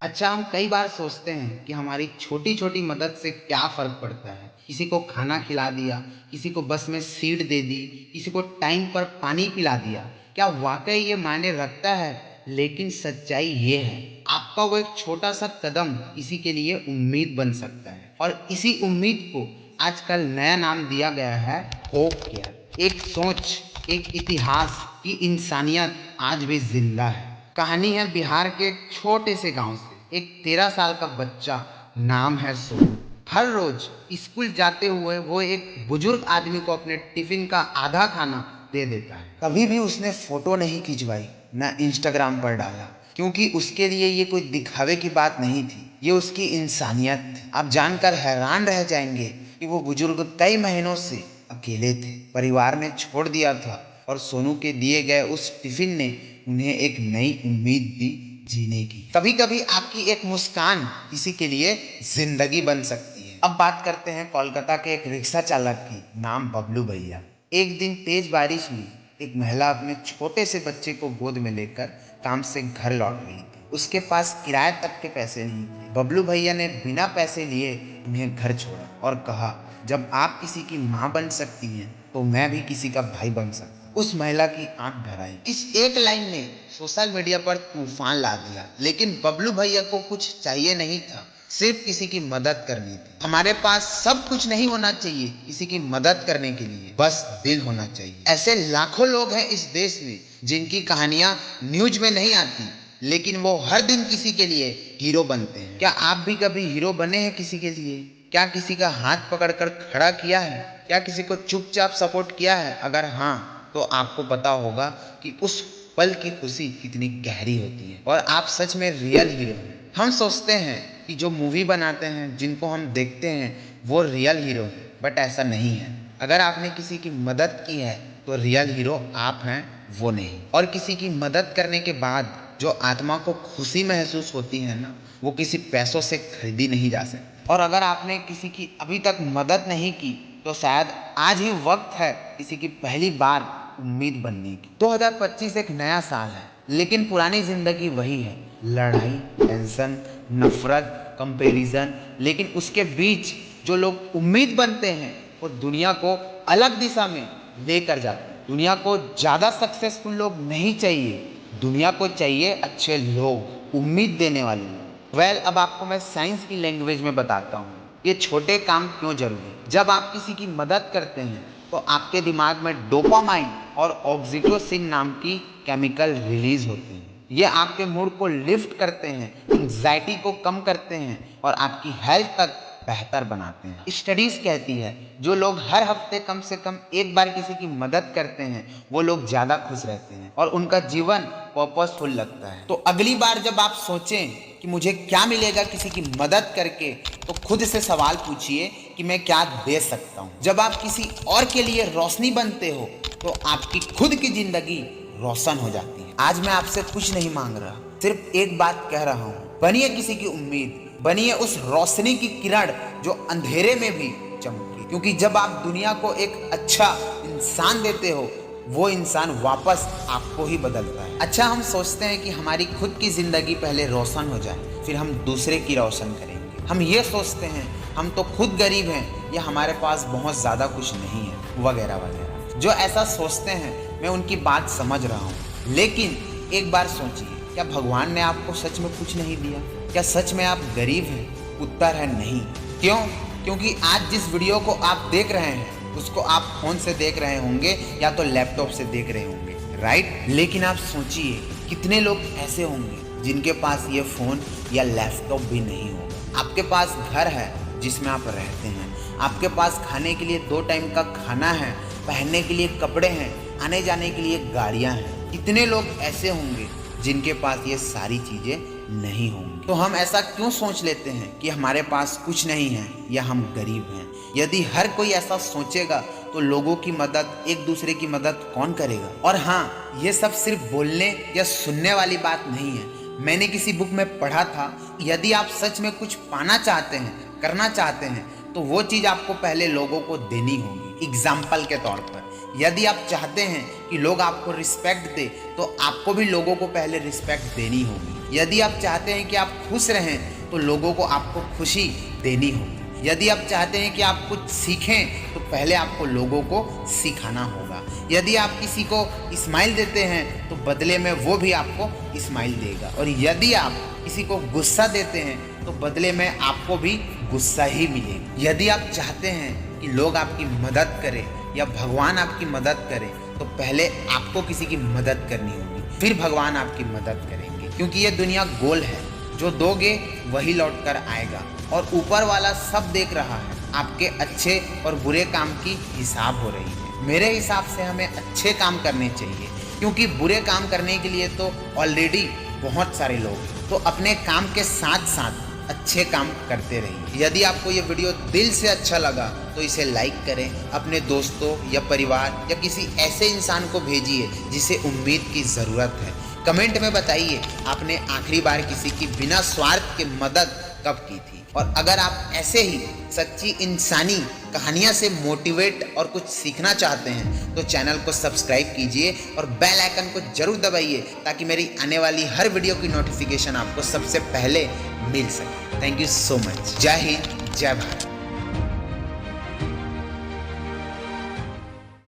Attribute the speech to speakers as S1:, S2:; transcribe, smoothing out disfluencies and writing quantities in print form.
S1: अच्छा, हम कई बार सोचते हैं कि हमारी छोटी छोटी मदद से क्या फर्क पड़ता है। किसी को खाना खिला दिया, किसी को बस में सीट दे दी, किसी को टाइम पर पानी पिला दिया। क्या वाकई ये मायने रखता है? लेकिन सच्चाई ये है, आपका वो एक छोटा सा कदम किसी के लिए उम्मीद बन सकता है। और इसी उम्मीद को आजकल नया नाम दिया गया है, होप केयर। एक सोच, एक इतिहास की इंसानियत आज भी जिंदा है। कहानी है बिहार के एक छोटे से गांव से। एक 13 साल का बच्चा, नाम है सोनू। हर रोज स्कूल जाते हुए वो एक बुजुर्ग आदमी को अपने टिफिन का आधा खाना दे देता है। कभी भी उसने फोटो नहीं खिंचवाई, ना इंस्टाग्राम पर डाला, क्योंकि उसके लिए ये कोई दिखावे की बात नहीं थी, ये उसकी इंसानियत थी। आप जानकर हैरान रह जाएंगे कि वो बुजुर्ग कई महीनों से अकेले थे, परिवार ने छोड़ दिया था, और सोनू के दिए गए उस टिफिन ने उन्हें एक नई उम्मीद दी जीने की। कभी कभी आपकी एक मुस्कान किसी के लिए जिंदगी बन सकती है। अब बात करते हैं कोलकाता के एक रिक्शा चालक की, नाम बबलू भैया। एक दिन तेज बारिश हुई। एक महिला अपने छोटे से बच्चे को गोद में लेकर काम से घर लौट रही थी। उसके पास किराए तक के पैसे नहीं थे। बबलू भैया ने बिना पैसे लिए उन्हें घर छोड़ा और कहा, जब आप किसी की माँ बन सकती हैं तो मैं भी किसी का भाई बन सकता। उस महिला की आंख भर आई। इस एक लाइन ने सोशल मीडिया पर तूफान ला दिया। लेकिन बबलू भैया को कुछ चाहिए नहीं था, सिर्फ किसी की मदद करनी थी। हमारे पास सब कुछ नहीं होना चाहिए किसी की मदद करने के लिए, बस दिल होना चाहिए। ऐसे लाखों लोग हैं इस देश में जिनकी कहानियां न्यूज में नहीं आती, लेकिन वो हर दिन किसी के लिए हीरो बनते हैं। क्या आप भी कभी हीरो बने हैं किसी के लिए? क्या किसी का हाथ पकड़कर खड़ा किया है? क्या किसी को चुपचाप सपोर्ट किया है? अगर हाँ, तो आपको पता होगा कि उस पल की खुशी कितनी गहरी होती है, और आप सच में रियल हीरो हैं। हम सोचते हैं कि जो मूवी बनाते हैं, जिनको हम देखते हैं, वो रियल हीरो हैं, बट ऐसा नहीं है। अगर आपने किसी की मदद की है तो रियल हीरो आप हैं, वो नहीं। और किसी की मदद करने के बाद जो आत्मा को खुशी महसूस होती है ना, वो किसी पैसों से खरीदी नहीं जा सकती। और अगर आपने किसी की अभी तक मदद नहीं की, तो शायद आज ही वक्त है किसी की पहली बार उम्मीद बनने की। 2025 एक नया साल है, लेकिन पुरानी जिंदगी वही है। लड़ाई, टेंशन, नफरत, कंपैरिजन। लेकिन उसके बीच जो लोग उम्मीद बनते हैं, वो दुनिया को अलग दिशा में लेकर जाते हैं। दुनिया को ज्यादा सक्सेसफुल लोग नहीं चाहिए, दुनिया को चाहिए अच्छे लोग, उम्मीद देने वाले लोग। अब आपको मैं साइंस की लैंग्वेज में बताता हूँ, ये छोटे काम क्यों जरूरी। जब आप किसी की मदद करते हैं तो आपके दिमाग में डोपामाइन और ऑक्सीटोसिन नाम की केमिकल रिलीज होते हैं। ये आपके मूड को लिफ्ट करते हैं, एंजाइटी को कम करते हैं, और आपकी हेल्थ तक बेहतर बनाते हैं। स्टडीज कहती है, जो लोग हर हफ्ते कम से कम एक बार किसी की मदद करते हैं, वो लोग ज्यादा खुश रहते हैं और उनका जीवन पर्पसफुल लगता है। तो अगली बार जब आप सोचें कि मुझे क्या मिलेगा किसी की मदद करके, तो खुद से सवाल पूछिए कि मैं क्या दे सकता हूँ। जब आप किसी और के लिए रोशनी बनते हो, तो आपकी खुद की जिंदगी रोशन हो जाती है। आज मैं आपसे कुछ नहीं मांग रहा, सिर्फ एक बात कह रहा हूँ, बनिए किसी की उम्मीद, बनिए उस रोशनी की किरण जो अंधेरे में भी चमके। क्योंकि जब आप दुनिया को एक अच्छा इंसान देते हो, वो इंसान वापस आपको ही बदलता है। अच्छा, हम सोचते हैं कि हमारी खुद की जिंदगी पहले रोशन हो जाए, फिर हम दूसरे की रोशन करेंगे। हम ये सोचते हैं हम तो खुद गरीब हैं, या हमारे पास बहुत ज़्यादा कुछ नहीं है, वगैरह वगैरह। जो ऐसा सोचते हैं, मैं उनकी बात समझ रहा हूँ, लेकिन एक बार सोचिए, क्या भगवान ने आपको सच में कुछ नहीं दिया? क्या सच में आप गरीब हैं? उत्तर है नहीं। क्यों? क्योंकि आज जिस वीडियो को आप देख रहे हैं, उसको आप फोन से देख रहे होंगे या तो लैपटॉप से देख रहे होंगे, राइट? लेकिन आप सोचिए, कितने लोग ऐसे होंगे जिनके पास ये फोन या लैपटॉप भी नहीं होगा। आपके पास घर है जिसमें आप रहते हैं, आपके पास खाने के लिए 2 टाइम का खाना है, पहनने के लिए कपड़े हैं, आने जाने के लिए गाड़ियां हैं। कितने लोग ऐसे होंगे जिनके पास ये सारी चीजें नहीं होंगी। तो हम ऐसा क्यों सोच लेते हैं कि हमारे पास कुछ नहीं है या हम गरीब हैं? यदि हर कोई ऐसा सोचेगा, तो लोगों की मदद, एक दूसरे की मदद कौन करेगा? और हाँ, ये सब सिर्फ बोलने या सुनने वाली बात नहीं है। मैंने किसी बुक में पढ़ा था, यदि आप सच में कुछ पाना चाहते हैं, करना चाहते हैं, तो वो चीज आपको पहले लोगों को देनी होगी। एग्जाम्पल के तौर पर, यदि आप चाहते हैं कि लोग आपको रिस्पेक्ट दे, तो आपको भी लोगों को पहले रिस्पेक्ट देनी होगी। यदि आप चाहते हैं कि आप खुश रहें तो लोगों को आपको खुशी देनी होगी। यदि आप चाहते हैं कि आप कुछ सीखें तो पहले आपको लोगों को सिखाना होगा। यदि आप किसी को स्माइल देते हैं तो बदले में वो भी आपको स्माइल देगा। और यदि आप किसी को गुस्सा देते हैं तो बदले में आपको भी गुस्सा ही मिलेगा। यदि आप चाहते हैं कि लोग आपकी मदद करें या भगवान आपकी मदद करे तो पहले आपको किसी की मदद करनी होगी, फिर भगवान आपकी मदद करेंगे। क्योंकि ये दुनिया गोल है, जो दोगे वही लौट कर आएगा और ऊपर वाला सब देख रहा है। आपके अच्छे और बुरे काम की हिसाब हो रही है। मेरे हिसाब से हमें अच्छे काम करने चाहिए, क्योंकि बुरे काम करने के लिए तो ऑलरेडी बहुत सारे लोग हैं। तो अपने काम के साथ साथ अच्छे काम करते रहिए। यदि आपको ये वीडियो दिल से अच्छा लगा तो इसे लाइक करें, अपने दोस्तों या परिवार या किसी ऐसे इंसान को भेजिए जिसे उम्मीद की ज़रूरत है। कमेंट में बताइए आपने आखिरी बार किसी की बिना स्वार्थ के मदद कब की थी। और अगर आप ऐसे ही सच्ची इंसानी कहानियाँ से मोटिवेट और कुछ सीखना चाहते हैं तो चैनल को सब्सक्राइब कीजिए और बेल आइकन को जरूर दबाइए ताकि मेरी आने वाली हर वीडियो की नोटिफिकेशन आपको सबसे पहले मिल सके। Thank you so much. जय हिंद, जय भारत।